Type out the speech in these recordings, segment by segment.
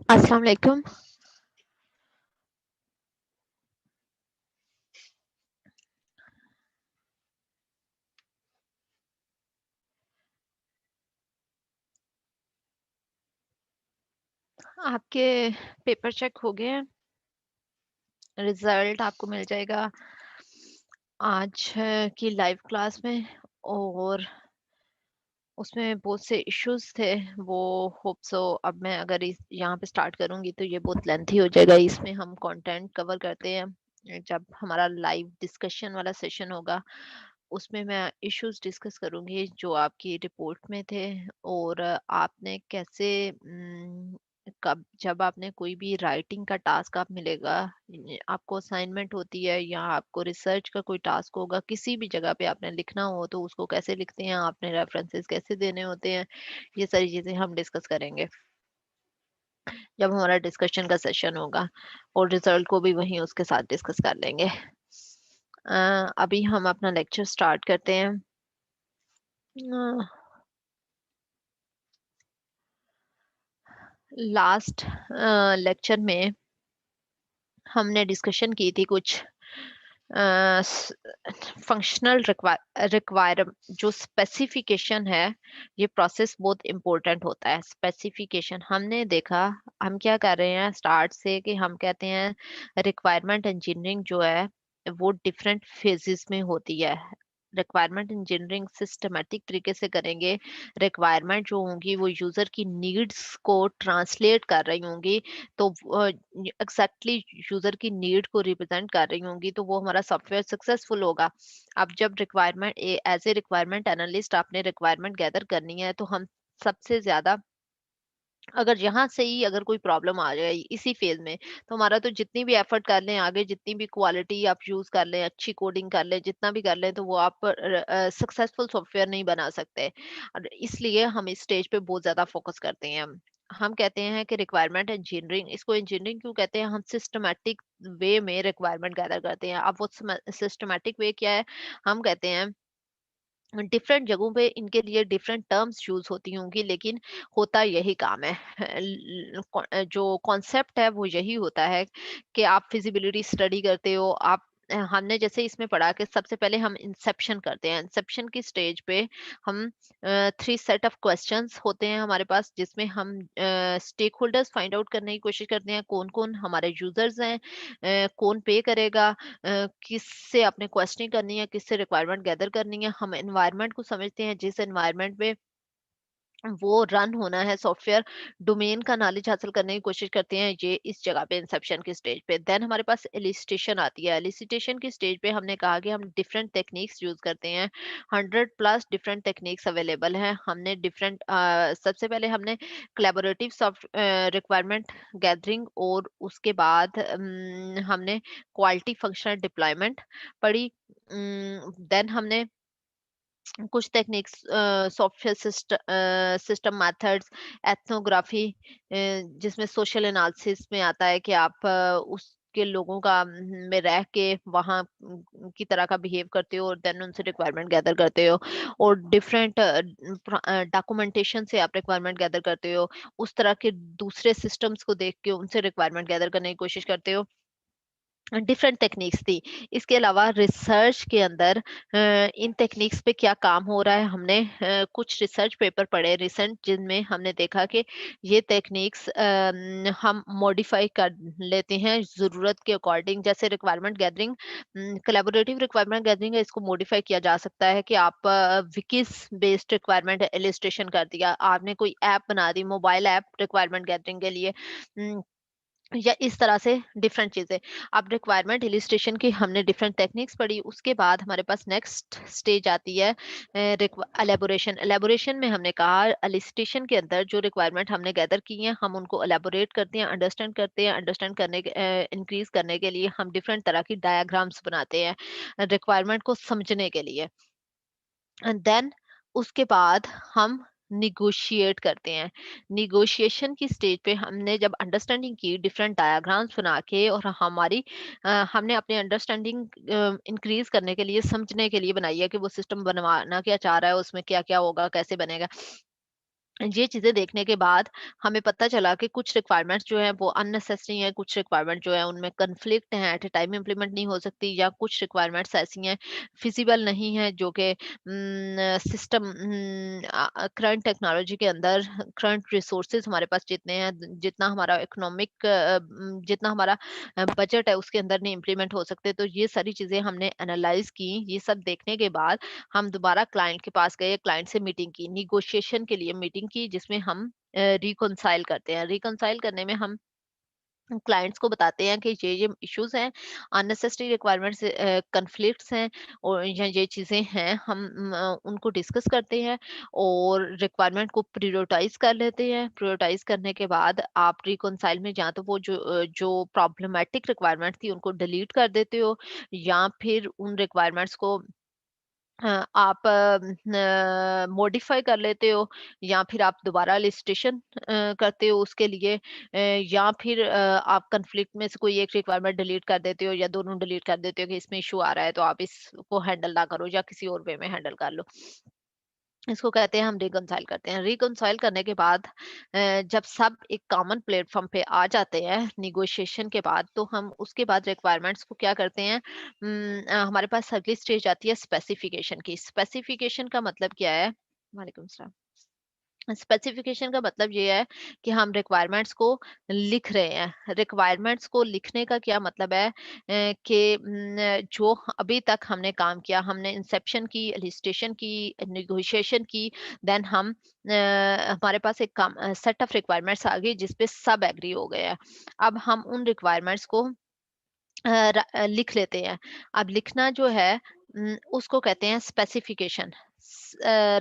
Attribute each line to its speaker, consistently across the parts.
Speaker 1: अस्सलाम वालेकुम। आपके पेपर चेक हो गए हैं। रिजल्ट आपको मिल जाएगा आज की लाइव क्लास में। और उसमें बहुत से इश्यूज थे, वो होप सो अब मैं अगर इस यहाँ पे स्टार्ट करूँगी तो ये बहुत लेंथी हो जाएगा। इसमें हम कंटेंट कवर करते हैं जब हमारा लाइव डिस्कशन वाला सेशन होगा, उसमें मैं इश्यूज डिस्कस करूँगी जो आपकी रिपोर्ट में थे। और आपने कैसे कब जब आपने कोई भी राइटिंग का टास्क आप मिलेगा, आपको असाइनमेंट होती है या आपको रिसर्च का कोई टास्क होगा, किसी भी जगह पे आपने लिखना हो तो उसको कैसे लिखते हैं, आपने रेफरेंसेस कैसे देने होते हैं, ये सारी चीजें हम डिस्कस करेंगे जब हमारा डिस्कशन का सेशन होगा। और रिजल्ट को भी वहीं उसके साथ डिस्कस कर लेंगे। अभी हम अपना लेक्चर स्टार्ट करते हैं। लास्ट लेक्चर में हमने डिस्कशन की थी कुछ फंक्शनल रिक्वायर जो स्पेसिफिकेशन है। ये प्रोसेस बहुत इंपॉर्टेंट होता है। स्पेसिफिकेशन हमने देखा, हम क्या कर रहे हैं स्टार्ट से कि हम कहते हैं रिक्वायरमेंट इंजीनियरिंग जो है वो डिफरेंट फेजेस में होती है। रिक्वायरमेंट इंजीनियरिंग सिस्टमेटिक तरीके से करेंगे। रिक्वायरमेंट जो होंगी वो यूजर की नीड्स को ट्रांसलेट कर रही होंगी, तो एग्जैक्टली यूजर की नीड को रिप्रेजेंट कर रही होंगी, तो वो हमारा सॉफ्टवेयर सक्सेसफुल होगा। अब जब requirement as a requirement analyst आपने रिक्वायरमेंट गैदर करनी है, तो हम सबसे ज्यादा अगर यहाँ से ही अगर कोई प्रॉब्लम आ जाए इसी फेज में, तो हमारा तो जितनी भी एफर्ट कर लें आगे, जितनी भी क्वालिटी आप यूज कर लें, अच्छी कोडिंग कर लें, जितना भी कर लें, तो वो आप सक्सेसफुल सॉफ्टवेयर नहीं बना सकते। और इसलिए हम इस स्टेज पे बहुत ज्यादा फोकस करते हैं। हम कहते हैं कि रिक्वायरमेंट इंजीनियरिंग, इसको इंजीनियरिंग क्यों कहते हैं, हम सिस्टमैटिक वे में रिक्वायरमेंट गैदर करते हैं। अब वो सिस्टमैटिक वे क्या है, हम कहते हैं डिफरेंट जगहों पे इनके लिए डिफरेंट टर्म्स यूज होती होंगी, लेकिन होता यही काम है। जो कॉन्सेप्ट है वो यही होता है कि आप फिजिबिलिटी स्टडी करते हो। आप हमने जैसे इसमें पढ़ा कि सबसे पहले हम इंसेप्शन करते हैं। इंसेप्शन की स्टेज पे हम थ्री सेट ऑफ क्वेश्चंस होते हैं हमारे पास, जिसमें हम स्टेक होल्डर्स फाइंड आउट करने की कोशिश करते हैं, कौन कौन हमारे यूजर्स हैं, कौन पे करेगा, किससे आपने क्वेश्चनिंग करनी है, किससे रिक्वायरमेंट गैदर करनी है। हम एनवायरनमेंट को समझते हैं, जिस एनवायरनमेंट में वो रन होना है सॉफ्टवेयर, डोमेन का नॉलेज हासिल करने की कोशिश करते हैं, ये इस जगह पे इंसेप्शन की स्टेज पे। देन हमारे पास एलिसिटेशन आती है। एलिसिटेशन की स्टेज पे हमने कहा कि हम डिफरेंट टेक्निक्स यूज करते हैं। 100+ डिफरेंट टेक्निक्स अवेलेबल हैं। हमने डिफरेंट सबसे पहले हमने कोलैबोरेटिव सॉफ्ट रिक्वायरमेंट गैदरिंग, और उसके बाद हमने क्वालिटी फंक्शनल डिप्लॉयमेंट पढ़ी। देन हमने कुछ techniques, software system methods, ethnography, जिसमें सोशल एनालिसिस में आता है कि आप उसके लोगों का में रह के वहाँ की तरह का बिहेव करते हो और देन उनसे रिक्वायरमेंट गैदर करते हो। और डिफरेंट डॉक्यूमेंटेशन से आप रिक्वायरमेंट गैदर करते हो, उस तरह के दूसरे सिस्टम्स को देख के उनसे रिक्वायरमेंट गैदर करने की कोशिश करते हो। डिफरेंट टेक्निक्स थी। इसके अलावा रिसर्च के अंदर इन टेक्निक्स पे क्या काम हो रहा है, हमने कुछ रिसर्च पेपर पढ़े रिसेंट, जिनमें हमने देखा कि ये टेक्निक्स हम मॉडिफाई कर लेते हैं ज़रूरत के अकॉर्डिंग। जैसे requirement gathering, collaborative requirement gathering है, इसको मॉडिफाई किया जा सकता है कि आप विकिस बेस्ड रिक्वायरमेंट इलिस्ट्रेशन कर दिया, आपने कोई ऐप बना दी, मोबाइल ऐप रिक्वायरमेंट गैदरिंग के लिए, या इस तरह से डिफरेंट चीजें। अब रिक्वायरमेंट इलिस्ट्रेशन की हमने डिफरेंट टेक्निक्स पढ़ी। उसके बाद हमारे पास नेक्स्ट स्टेज आती है एलेबोरेशन। एलेबोरेशन में हमने कहा एलिस्ट्रेशन के अंदर जो रिक्वायरमेंट हमने गैदर की है, हम उनको एलेबोरेट करते हैं, अंडरस्टैंड करते हैं। अंडरस्टैंड करने के इंक्रीज करने के लिए हम डिफरेंट तरह की डायाग्राम्स बनाते हैं रिक्वायरमेंट को समझने के लिए। एंड देन उसके बाद हम निगोशिएट करते हैं। निगोशिएशन की स्टेज पे हमने जब अंडरस्टैंडिंग की डिफरेंट डायग्राम्स बना के, और हमारी हमने अपने अंडरस्टैंडिंग इंक्रीज करने के लिए, समझने के लिए बनाई है कि वो सिस्टम बनवाना क्या चाह रहा है, उसमें क्या क्या होगा, कैसे बनेगा। ये चीज़ें देखने के बाद हमें पता चला कि कुछ रिक्वायरमेंट्स जो हैं वो अननेसेसरी हैं, कुछ रिक्वायरमेंट जो है उनमें कॉन्फ्लिक्ट हैं, एट अ टाइम इम्प्लीमेंट नहीं हो सकती, या कुछ रिक्वायरमेंट्स ऐसी हैं फिजिबल नहीं है जो कि सिस्टम करंट टेक्नोलॉजी के अंदर, करंट रिसोर्सेज हमारे पास जितने हैं, जितना हमारा इकोनॉमिक, जितना हमारा बजट है उसके अंदर नहीं इम्प्लीमेंट हो सकते। तो ये सारी चीज़ें हमने एनालाइज की। ये सब देखने के बाद हम दोबारा क्लाइंट के पास गए, क्लाइंट से मीटिंग की, निगोशिएशन के लिए मीटिंग की, जिसमें हम रिकंसाइल करते हैं। रिकंसाइल करने में हम क्लाइंट्स को बताते हैं कि ये इश्यूज हैं, अननेसेसरी रिक्वायरमेंट्स, कन्फ्लिक्ट्स हैं, और ये चीज़ें हैं, हम उनको डिस्कस करते हैं और रिक्वायरमेंट को प्रायोरिटाइज कर लेते हैं। प्रायोरिटाइज करने के बाद आप रिकंसाइल में या तो वो जो प्रॉब्लमेटिक रिक्वायरमेंट थी उनको डिलीट कर देते हो, या फिर उन रिक्वायरमेंट्स को आप मॉडिफाई कर लेते हो, या फिर आप दोबारा लिस्टेशन करते हो उसके लिए, या फिर आप कॉन्फ्लिक्ट में से कोई एक रिक्वायरमेंट डिलीट कर देते हो, या दोनों डिलीट कर देते हो कि इसमें इशू आ रहा है तो आप इसको हैंडल ना करो या किसी और वे में हैंडल कर लो। इसको कहते हैं, हम रिकंसाइल करते हैं। रिकंसाइल करने के बाद जब सब एक कॉमन प्लेटफॉर्म पे आ जाते हैं निगोशिएशन के बाद, तो हम उसके बाद रिक्वायरमेंट्स को क्या करते हैं, हमारे पास अगली स्टेज आती है स्पेसिफिकेशन की। स्पेसिफिकेशन का मतलब क्या है? वालेकुम सलाम। स्पेसिफिकेशन का मतलब ये है कि हम रिक्वायरमेंट्स को लिख रहे हैं। रिक्वायरमेंट्स को लिखने का क्या मतलब है, कि जो अभी तक हमने काम किया, हमने इंसेप्शन की, एलिस्टेशन की, नेगोशिएशन की, देन हम हमारे पास एक सेट ऑफ रिक्वायरमेंट्स आ गई जिसपे सब एग्री हो गए हैं। अब हम उन रिक्वायरमेंट्स को लिख लेते हैं। अब लिखना जो है, उसको कहते हैं स्पेसिफिकेशन।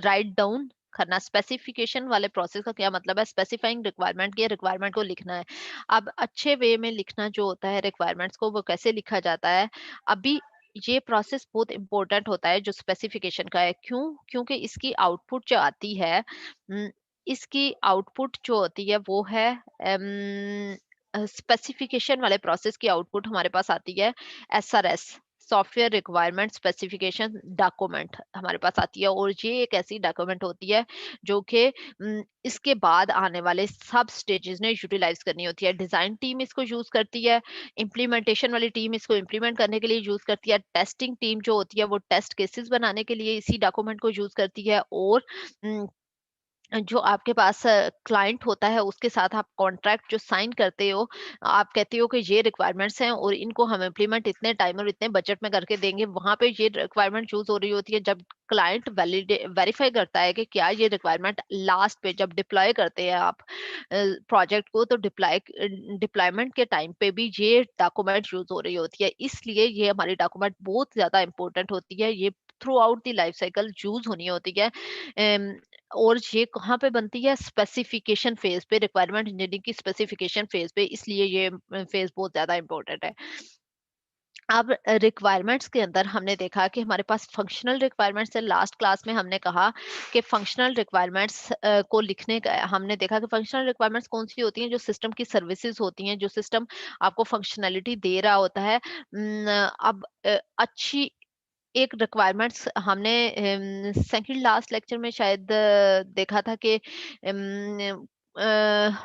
Speaker 1: राइट डाउन करना। स्पेसिफिकेशन वाले प्रोसेस का क्या मतलब है, स्पेसिफाइंग रिक्वायरमेंट की, रिक्वायरमेंट को लिखना है। अब अच्छे वे में लिखना जो होता है रिक्वायरमेंट्स को, वो कैसे लिखा जाता है? अभी ये प्रोसेस बहुत इंपॉर्टेंट होता है जो स्पेसिफिकेशन का है। क्यों? क्योंकि इसकी आउटपुट जो आती है, इसकी आउटपुट जो होती है वो है, स्पेसिफिकेशन वाले प्रोसेस की आउटपुट हमारे पास आती है SRS, software requirement specification document हमारे पास आती है। और ये एक ऐसी डॉक्यूमेंट होती है जो कि इसके बाद आने वाले सब स्टेजेस ने यूटिलाइज करनी होती है। डिजाइन टीम इसको यूज करती है, इम्प्लीमेंटेशन वाली टीम इसको इम्प्लीमेंट करने के लिए यूज करती है, टेस्टिंग टीम जो होती है वो टेस्ट केसेस बनाने के लिए इसी डॉक्यूमेंट को यूज करती है, और जो आपके पास क्लाइंट होता है उसके साथ आप कॉन्ट्रैक्ट जो साइन करते हो, आप कहते हो कि ये रिक्वायरमेंट्स हैं और इनको हम इम्प्लीमेंट इतने टाइम और इतने बजट में करके देंगे। वहां पे ये रिक्वायरमेंट चूज हो रही होती है जब क्लाइंट वेरीफाई करता है कि क्या ये रिक्वायरमेंट, लास्ट पे जब डिप्लॉय करते हैं आप प्रोजेक्ट को, तो डिप्लॉयमेंट के टाइम पे भी ये डॉक्यूमेंट यूज हो रही होती है। इसलिए ये हमारी डॉक्यूमेंट बहुत ज्यादा इंपॉर्टेंट होती है। ये through out the life cycle use होनी होती है। और ये कहाँ पे बनती है? स्पेसिफिकेशन फेज पे, रिक्वायरमेंट इंजीनियरिंग की स्पेसिफिकेशन फेज पे। इसलिए ये फेज बहुत ज्यादा इंपॉर्टेंट है। अब रिक्वायरमेंट्स के अंदर हमने देखा कि हमारे पास फंक्शनल रिक्वायरमेंट्स है। लास्ट क्लास में हमने कहा कि फंक्शनल रिक्वायरमेंट्स को लिखने का, हमने देखा कि फंक्शनल रिक्वायरमेंट्स कौन सी होती हैं, जो सिस्टम की सर्विसेज होती हैं, जो सिस्टम आपको फंक्शनैलिटी दे रहा होता है। अब अच्छी एक रिक्वायरमेंट्स हमने सेकंड लास्ट लेक्चर में शायद देखा था कि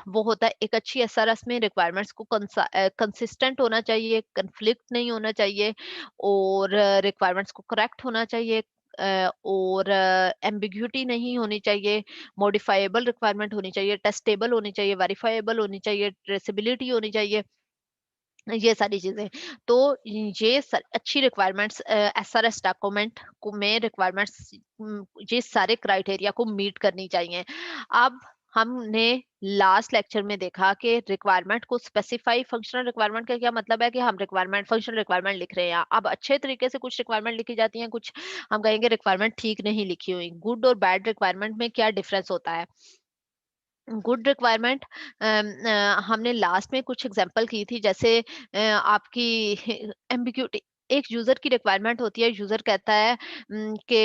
Speaker 1: वो होता है, एक अच्छी एसआरएस में रिक्वायरमेंट्स को कंसिस्टेंट होना चाहिए, कन्फ्लिक्ट नहीं होना चाहिए, और रिक्वायरमेंट्स को करेक्ट होना चाहिए, और एम्बिग्यूटी नहीं होनी चाहिए, मॉडिफाइबल रिक्वायरमेंट होनी चाहिए, टेस्टेबल होनी चाहिए, वेरीफाइबल होनी चाहिए, ट्रेसेबिलिटी होनी चाहिए, ये सारी चीजें। तो अच्छी रिक्वायरमेंट्स एसआरएस डॉक्यूमेंट को में रिक्वायरमेंट्स, ये सारे क्राइटेरिया को मीट करनी चाहिए। अब हमने लास्ट लेक्चर में देखा कि रिक्वायरमेंट को स्पेसिफाई, फंक्शनल रिक्वायरमेंट का क्या मतलब है कि हम रिक्वायरमेंट, फंक्शनल रिक्वायरमेंट लिख रहे हैं। अब अच्छे तरीके से कुछ रिक्वायरमेंट लिखी जाती हैं, कुछ हम कहेंगे रिक्वायरमेंट ठीक नहीं लिखी हुई। गुड और बैड रिक्वायरमेंट में क्या डिफरेंस होता है? गुड रिक्वायरमेंट, हमने लास्ट में कुछ एग्जांपल की थी, जैसे आपकी एम्बिग्यूटी। एक यूजर की रिक्वायरमेंट होती है, यूजर कहता है कि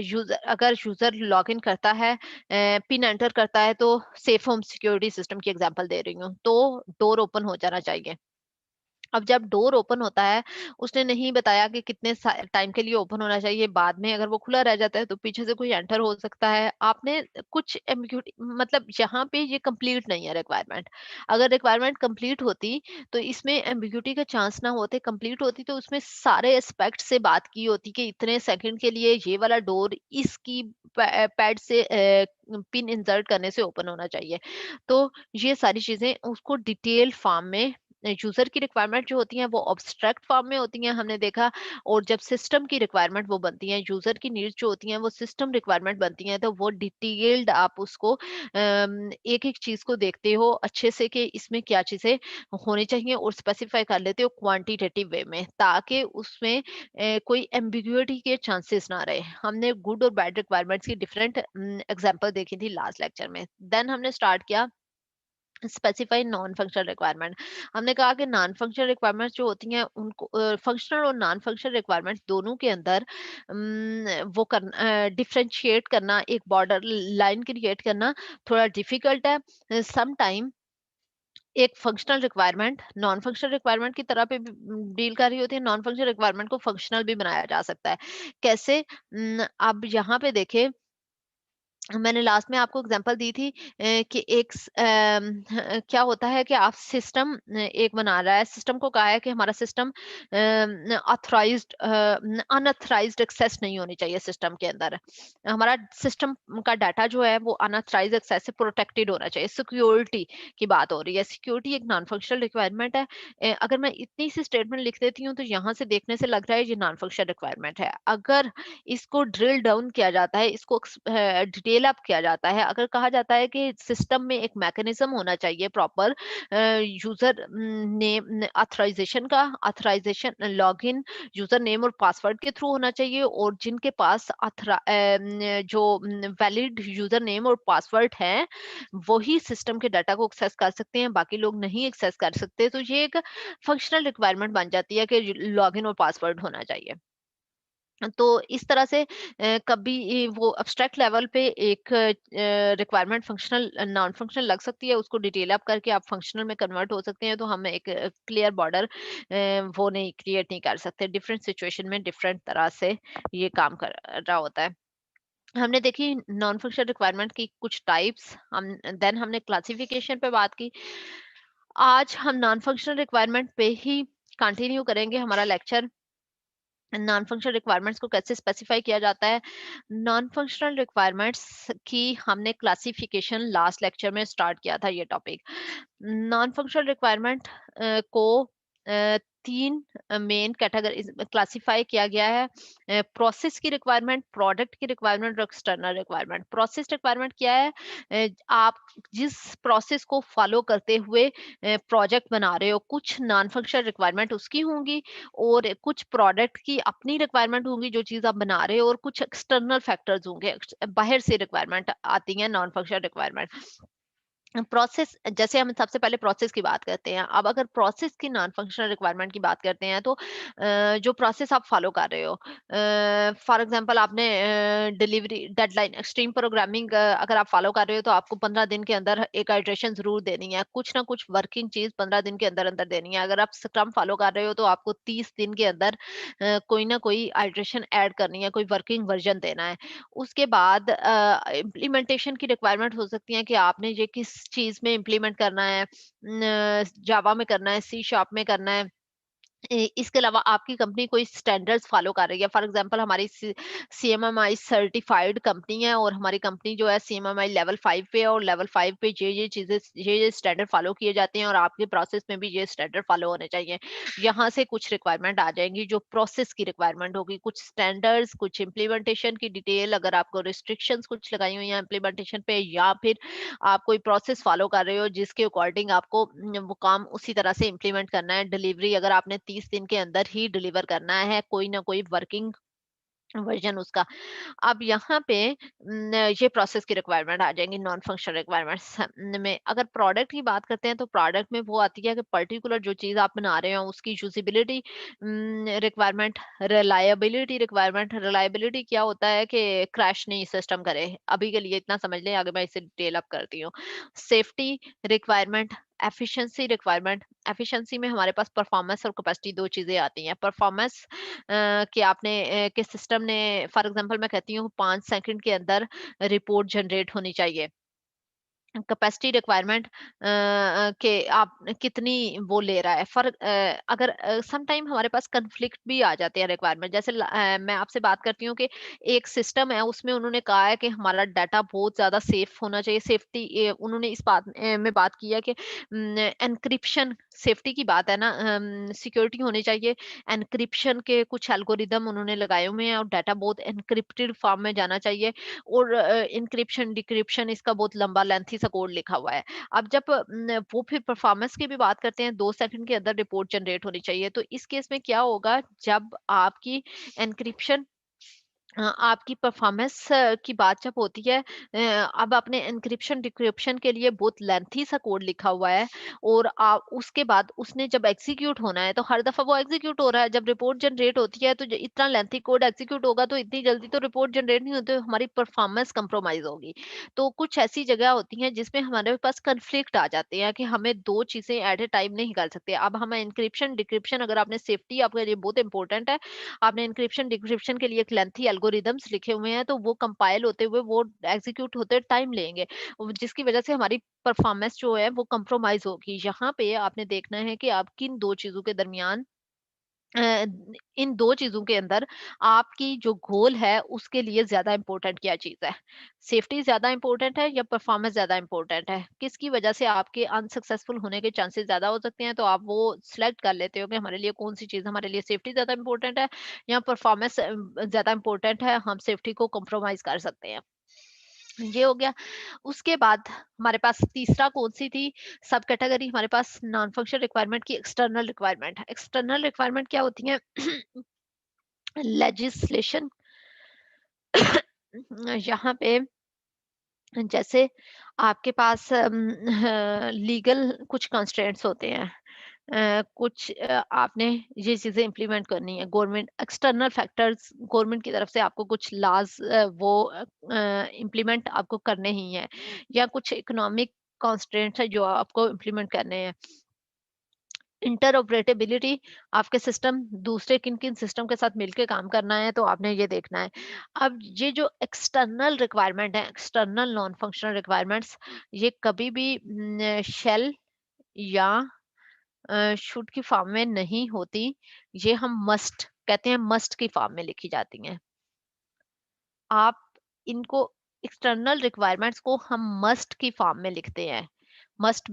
Speaker 1: यूजर, अगर यूजर लॉगिन करता है, पिन एंटर करता है, तो सेफ होम सिक्योरिटी सिस्टम की एग्जांपल दे रही हूँ, तो डोर ओपन हो जाना चाहिए। अब जब डोर ओपन होता है, उसने नहीं बताया कि कितने टाइम के लिए ओपन होना चाहिए, बाद में अगर वो खुला रह जाता है तो पीछे से कोई एंटर हो सकता है। आपने कुछ एम्बिग्यूटी, मतलब यहाँ पे ये कंप्लीट नहीं है रिक्वायरमेंट। अगर रिक्वायरमेंट कंप्लीट होती तो इसमें एम्बिग्यूटी का चांस ना होते, कंप्लीट होती तो उसमें सारे एस्पेक्ट से बात की होती कि इतने सेकंड के लिए ये वाला डोर इसकी पैड से पिन इंसर्ट करने से ओपन होना चाहिए। तो ये सारी चीजें उसको डिटेल फॉर्म में, यूजर की रिक्वायरमेंट जो होती हैं वो ऑब्स्ट्रैक्ट फॉर्म में होती हैं, हमने देखा। और जब सिस्टम की रिक्वायरमेंट वो बनती हैं, यूजर की नीड्स जो होती हैं वो सिस्टम रिक्वायरमेंट बनती हैं, तो वो डिटेल्ड आप उसको एक एक चीज को देखते हो अच्छे से कि इसमें क्या चीजें होनी चाहिए, और स्पेसिफाई कर लेते हो क्वांटिटेटिव वे में, ताकि उसमें कोई एम्बिग्युइटी के चांसेस ना रहे। हमने गुड और बैड रिक्वायरमेंट्स की डिफरेंट एग्जांपल देखी थी लास्ट लेक्चर में। देन हमने स्टार्ट किया स्पेसिफाई नॉन फंक्शनल रिक्वायरमेंट। हमने कहा कि नॉन फंक्शनल रिक्वायरमेंट्स जो होती हैं उनको फंक्शनल और नॉन फंक्शनल रिक्वायरमेंट्स दोनों के अंदर वो करना, डिफरेंशिएट करना, एक बॉर्डर लाइन क्रिएट करना थोड़ा डिफिकल्ट है। सम टाइम एक functional requirement non functional requirement की तरह पे डील कर रही होती है, नॉन फंक्शनल रिक्वायरमेंट को फंक्शनल भी बनाया जा सकता है। कैसे? अब यहाँ पे देखें, मैंने लास्ट में आपको एग्जांपल दी थी कि क्या होता है कि आप सिस्टम एक बना रहा है, सिस्टम को कहा है कि हमारा सिस्टम ऑथराइज्ड अनऑथराइज्ड एक्सेस नहीं होनी चाहिए सिस्टम के अंदर। हमारा सिस्टम का डाटा जो है वो अनऑथराइज्ड एक्सेस से प्रोटेक्टेड होना चाहिए। सिक्योरिटी की बात हो रही है, सिक्योरिटी एक नॉन फंक्शनल रिक्वायरमेंट है। अगर मैं इतनी सी स्टेटमेंट लिख देती हूँ तो यहाँ से देखने से लग रहा है ये नॉन फंक्शनल रिक्वायरमेंट है। अगर इसको ड्रिल डाउन किया जाता है, इसको डिटेल अप किया जाता है, अगर कहा जाता है कि सिस्टम में एक मैकेनिज्म होना चाहिए प्रॉपर यूजर नेम ऑथराइजेशन का, ऑथराइजेशन लॉगिन यूजर नेम और पासवर्ड के थ्रू होना चाहिए, और जिनके पास जो वैलिड यूजर नेम और पासवर्ड है वही सिस्टम के डाटा को एक्सेस कर सकते हैं, बाकी लोग नहीं एक्सेस कर सकते। तो ये एक फंक्शनल रिक्वायरमेंट बन जाती है कि लॉगिन और पासवर्ड होना चाहिए। तो इस तरह से कभी वो एब्स्ट्रैक्ट लेवल पे एक रिक्वायरमेंट फंक्शनल नॉन फंक्शनल लग सकती है, उसको डिटेल अप करके आप फंक्शनल में कन्वर्ट हो सकते हैं। तो हम एक क्लियर बॉर्डर वो नहीं क्रिएट नहीं कर सकते, डिफरेंट सिचुएशन में डिफरेंट तरह से ये काम कर रहा होता है। हमने देखी नॉन फंक्शनल रिक्वायरमेंट की कुछ टाइप्स, हम देन हमने क्लासिफिकेशन पे बात की। आज हम नॉन फंक्शनल रिक्वायरमेंट पे ही कंटिन्यू करेंगे हमारा लेक्चर। नॉन फंक्शनल रिक्वायरमेंट्स को कैसे स्पेसिफाई किया जाता है, नॉन फंक्शनल रिक्वायरमेंट्स की हमने क्लासिफिकेशन लास्ट लेक्चर में स्टार्ट किया था ये टॉपिक। नॉन फंक्शनल रिक्वायरमेंट को तीन मेन कैटेगरी क्लासिफाई किया गया है। प्रोसेस की रिक्वायरमेंट, प्रोडक्ट की रिक्वायरमेंट और एक्सटर्नल रिक्वायरमेंट। प्रोसेस रिक्वायरमेंट क्या है? आप जिस प्रोसेस को फॉलो करते हुए प्रोजेक्ट बना रहे हो, कुछ नॉन फंक्शनल रिक्वायरमेंट उसकी होंगी और कुछ प्रोडक्ट की अपनी रिक्वायरमेंट होंगी जो चीज आप बना रहे हो, और कुछ एक्सटर्नल फैक्टर्स होंगे, बाहर से रिक्वायरमेंट आती है नॉन फंक्शनल रिक्वायरमेंट। प्रोसेस, जैसे हम सबसे पहले प्रोसेस की बात करते हैं। अब अगर प्रोसेस की नॉन फंक्शनल रिक्वायरमेंट की बात करते हैं तो जो प्रोसेस आप फॉलो कर रहे हो, फॉर एग्जांपल आपने डिलीवरी डेडलाइन एक्सट्रीम प्रोग्रामिंग अगर आप फॉलो कर रहे हो तो आपको 15 दिन के अंदर एक आइट्रेशन जरूर देनी है, कुछ ना कुछ वर्किंग चीज 15 दिन के अंदर अंदर देनी है। अगर आप स्क्रम फॉलो कर रहे हो तो आपको 30 दिन के अंदर कोई ना कोई आइट्रेशन ऐड करनी है, कोई वर्किंग वर्जन देना है। उसके बाद इम्प्लीमेंटेशन की रिक्वायरमेंट हो सकती है कि आपने ये किस चीज में इम्प्लीमेंट करना है, जावा में करना है, सी शार्प में करना है। इसके अलावा आपकी कंपनी कोई स्टैंडर्ड्स फॉलो कर रही है। फॉर एग्जांपल हमारी सीएमएमआई सर्टिफाइड कंपनी है और हमारी कंपनी जो है सीएमएमआई लेवल 5 पे है, और लेवल 5 पे ये चीजें ये स्टैंडर्ड फॉलो किए जाते हैं और आपके प्रोसेस में भी ये स्टैंडर्ड फॉलो होने चाहिए। यहाँ से कुछ रिक्वायरमेंट आ जाएंगी जो प्रोसेस की रिक्वायरमेंट होगी, कुछ स्टैंडर्ड्स, कुछ इम्प्लीमेंटेशन की डिटेल, अगर आपको रिस्ट्रिक्शंस कुछ लगाई हुई है इम्प्लीमेंटेशन पे, या फिर आप कोई प्रोसेस फॉलो कर रहे हो जिसके अकॉर्डिंग आपको वो काम उसी तरह से इम्प्लीमेंट करना है। डिलीवरी अगर आपने 30 दिन के अंदर ही डिलीवर करना है कोई ना कोई वर्किंग वर्जन उसका। अब यहाँ पे ये प्रोसेस की रिक्वायरमेंट आ जाएंगी नॉन फंक्शनल रिक्वायरमेंट्स में। अगर प्रोडक्ट की बात करते हैं तो प्रोडक्ट में वो आती है कि पर्टिकुलर जो चीज आप बना रहे हो उसकी usability requirement, reliability requirement. Reliability क्या होता है कि क्रैश नहीं सिस्टम करे, अभी के लिए इतना समझ लें, आगे मैं इसे डिटेल अप करती हूँ। Safety requirement, efficiency requirement, efficiency में हमारे पास परफॉर्मेंस और कैपेसिटी 2 चीज़ें आती हैं। परफॉर्मेंस कि आपने कि सिस्टम ने फॉर एग्ज़ाम्पल मैं कहती हूँ 5 सेकंड के अंदर रिपोर्ट जनरेट होनी चाहिए। कैपेसिटी रिक्वायरमेंट के आप कितनी वो ले रहा है फॉर अगर सम टाइम हमारे पास कन्फ्लिक्ट भी आ जाते हैं रिक्वायरमेंट। जैसे मैं आपसे बात करती हूँ कि एक सिस्टम है उसमें उन्होंने कहा है कि हमारा डाटा बहुत ज्यादा सेफ होना चाहिए। सेफ्टी उन्होंने इस बात में बात की है कि एनक्रिप्शन सेफ्टी की बात है ना, सिक्योरिटी होनी चाहिए। एनक्रिप्शन के कुछ एल्गोरिदम उन्होंने लगाए हुए हैं और डाटा बहुत एनक्रिप्टेड फॉर्म में जाना चाहिए। और एन्क्रिप्शन डिक्रिप्शन इसका बहुत लंबा लेंथी सा कोड लिखा हुआ है। अब जब वो फिर परफॉर्मेंस की भी बात करते हैं, 2 सेकंड के अंदर रिपोर्ट जनरेट होनी चाहिए। तो इस केस में क्या होगा, जब आपकी एन्क्रिप्शन आपकी परफॉर्मेंस की बात जब होती है, अब आपने एन्क्रिप्शन डिक्रिप्शन के लिए बहुत लेंथी सा कोड लिखा हुआ है और उसके बाद उसने जब एग्जीक्यूट होना है तो हर दफा वो एग्जीक्यूट हो रहा है। जब रिपोर्ट जनरेट होती है तो इतना लेंथी कोड एग्जीक्यूट होगा तो इतनी जल्दी तो रिपोर्ट जनरेट नहीं होती, तो हमारी परफॉर्मेंस कंप्रोमाइज होगी। तो कुछ ऐसी जगह होती हैं जिसमें हमारे पास कन्फ्लिक्ट आ जाते हैं कि हमें दो चीजें एट ए टाइम नहीं कर सकते। अब हम एन्क्रिप्शन डिक्रिप्शन, अगर आपने सेफ्टी आपके लिए बहुत इंपॉर्टेंट है, आपने एन्क्रिप्शन डिक्रिप्शन के लिए एक लेंथी एल्गोरिदम्स लिखे हुए हैं, तो वो कंपाइल होते हुए वो एग्जीक्यूट होते टाइम लेंगे, जिसकी वजह से हमारी परफॉर्मेंस जो है वो कंप्रोमाइज होगी। यहाँ पे आपने देखना है कि आप किन दो चीजों के दरमियान अ, इन दो चीजों के अंदर आपकी जो गोल है उसके लिए ज्यादा इंपॉर्टेंट क्या चीज है। सेफ्टी ज्यादा इंपॉर्टेंट है या परफॉर्मेंस ज्यादा इंपॉर्टेंट है, किसकी वजह से आपके अनसक्सेसफुल होने के चांसेस ज्यादा हो सकते हैं। तो आप वो सिलेक्ट कर लेते हो कि हमारे लिए कौन सी चीज, हमारे लिए सेफ्टी ज्यादा इंपॉर्टेंट है या परफॉर्मेंस ज्यादा इंपॉर्टेंट है, हम सेफ्टी को कॉम्प्रोमाइज कर सकते हैं। ये हो गया। उसके बाद हमारे पास तीसरा कौन सी थी सब कैटेगरी, हमारे पास नॉन फंक्शनल रिक्वायरमेंट की एक्सटर्नल रिक्वायरमेंट। एक्सटर्नल रिक्वायरमेंट क्या होती है? लेजिस्लेशन यहाँ पे जैसे आपके पास लीगल कुछ कंस्ट्रेंट्स होते हैं, कुछ आपने ये चीजें इम्प्लीमेंट करनी है। गवर्नमेंट एक्सटर्नल फैक्टर्स, गवर्नमेंट की तरफ से आपको कुछ लॉज वो इम्प्लीमेंट आपको करने ही है, या कुछ इकोनॉमिक कॉन्स्ट्रेंट्स है जो आपको इम्प्लीमेंट करने हैं। इंटरऑपरेटेबिलिटी, आपके सिस्टम दूसरे किन किन सिस्टम के साथ मिलके काम करना है, तो आपने ये देखना है। अब ये जो एक्सटर्नल रिक्वायरमेंट है, एक्सटर्नल नॉन फंक्शनल रिक्वायरमेंट्स, ये कभी भी शेल या शुड की फॉर्म में नहीं होती। ये हम मस्ट कहते हैं, मस्ट की फॉर्म में लिखी जाती हैं। आप इनको एक्सटर्नल रिक्वायरमेंट्स को हम मस्ट की फॉर्म में लिखते हैं। Must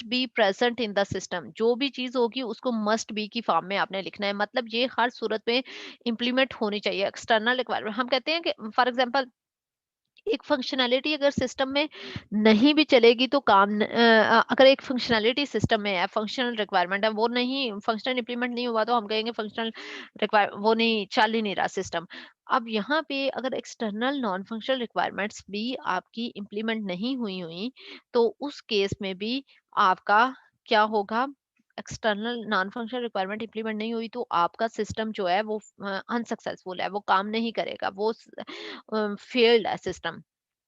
Speaker 1: be present in the system, जो भी चीज होगी उसको मस्ट बी की फॉर्म में आपने लिखना है। मतलब ये हर सूरत में इंप्लीमेंट होनी चाहिए। एक्सटर्नल रिक्वायरमेंट हम कहते हैं कि फॉर एग्जांपल एक फंक्शनैलिटी अगर सिस्टम में नहीं भी चलेगी तो अगर एक फंक्शनैलिटी सिस्टम में है, फंक्शनल रिक्वायरमेंट है, वो नहीं फंक्शनल इंप्लीमेंट नहीं हुआ, तो हम कहेंगे फंक्शनल रिक्वायर वो नहीं चल ही नहीं रहा सिस्टम। अब यहाँ पे अगर एक्सटर्नल नॉन फंक्शनल रिक्वायरमेंट्स भी आपकी इंप्लीमेंट नहीं हुई तो उस केस में भी आपका क्या होगा? External non functional requirement implement नहीं हुई तो आपका सिस्टम जो है वो अनसक्सेसफुल है, वो काम नहीं करेगा, वो फेल्ड है सिस्टम।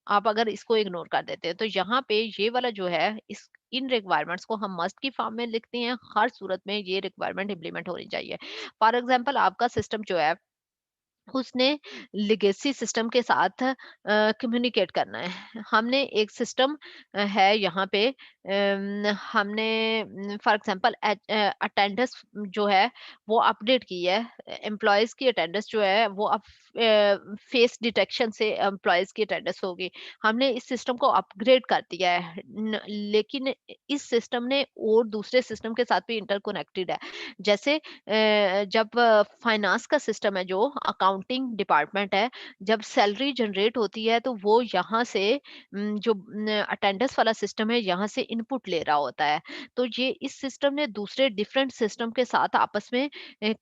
Speaker 1: आप अगर इसको इग्नोर कर देते हैं तो यहाँ पे ये वाला जो है, इस इन रिक्वायरमेंट्स को हम मस्ट की फॉर्म में लिखते हैं। हर सूरत में ये रिक्वायरमेंट इंप्लीमेंट होनी चाहिए। फॉर एग्जांपल आपका सिस्टम जो है उसने लेगेसी सिस्टम के साथ कम्युनिकेट करना है। हमने एक सिस्टम है यहाँ पे, हमने फॉर एग्जांपल अटेंडेंस जो है वो अपडेट की है। एम्प्लॉयज की अटेंडेंस जो है वो अब फेस डिटेक्शन से एम्प्लॉयज की अटेंडेंस होगी। हमने इस सिस्टम को अपग्रेड कर दिया है, लेकिन इस सिस्टम ने और दूसरे सिस्टम के साथ भी इंटरकनेक्टेड है। जैसे जब फाइनेंस का सिस्टम है, जो अकाउंटिंग डिपार्टमेंट है, जब सैलरी जनरेट होती है तो वो यहाँ से जो अटेंडेंस वाला सिस्टम है यहाँ से इनपुट ले रहा होता है। तो ये इस सिस्टम ने दूसरे डिफरेंट सिस्टम के साथ आपस में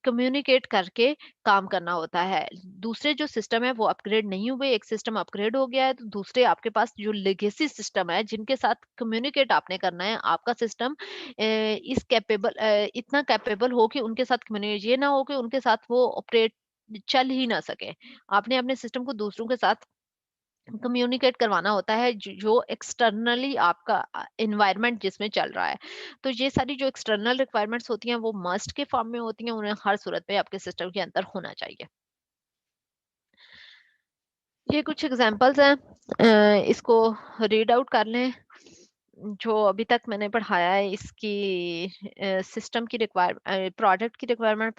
Speaker 1: कम्युनिकेट करके काम करना होता है। दूसरे जो सिस्टम है वो अपग्रेड नहीं हुए, एक सिस्टम अपग्रेड हो गया है तो दूसरे आपके पास जो लेगेसी सिस्टम है जिनके साथ कम्युनिकेट आपने करना है, आपका सिस्टम इतना कैपेबल हो कि उनके साथ कम्युनिकेट, ये ना हो कि उनके साथ वो ऑपरेट चल ही ना सके। आपने अपने सिस्टम को दूसरों के साथ कम्युनिकेट करवाना होता है जो एक्सटर्नली आपका एनवायरनमेंट जिसमें चल रहा है। तो ये सारी जो एक्सटर्नल रिक्वायरमेंट्स होती हैं वो मस्ट के फॉर्म में होती हैं, उन्हें हर सूरत में आपके सिस्टम के अंदर होना चाहिए। ये कुछ एग्जांपल्स हैं, इसको रीड आउट कर लें। जो अभी तक मैंने पढ़ाया है इसकी सिस्टम की रिक्वायर प्रोडक्ट की रिक्वायरमेंट,